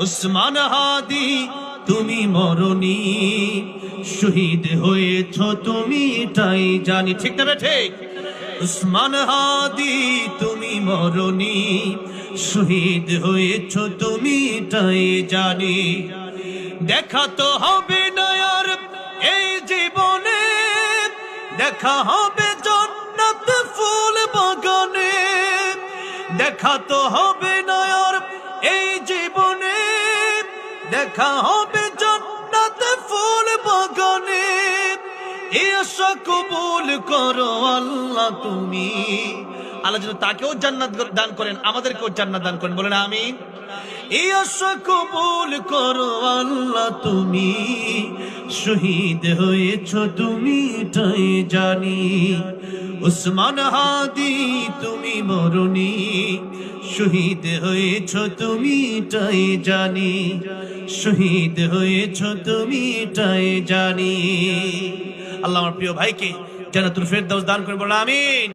উসমান হাদি তুমি মরণি, শহীদ হয়েছ তুমি এটাই জানি। ঠিক না ঠিক? উসমান হাদি তুমি মরণি, শহীদ হয়েছ তুমি এটাই জানি। দেখা তো হবে না আর এই জীবনে, দেখা হবে জান্নাত ফুল বাগানে। দেখা তো হবে না আর এই জীবনে, দেখা হবে জান্নাত ফুল বাগানে। এই আশা কবুল করো আল্লাহ তুমি। আল্লাহ যেন তাকেও জান্নাত দান করেন, আমাদেরকেও জান্নাত দান করেন, বলেন আমিন। এই আশা কবুল করো আল্লাহ তুমি, শহীদ হয়েছ তুমি এটাই জানি। উসমান হাদি তুমি মরণি, শহীদ হয়েছ তুমি এটাই জানি। শহীদ হয়েছ তুমি এটাই জানি। আল্লাহ আমার প্রিয় ভাইকে জান্নাতুল ফেরদাউস দান করে, বলেন আমিন।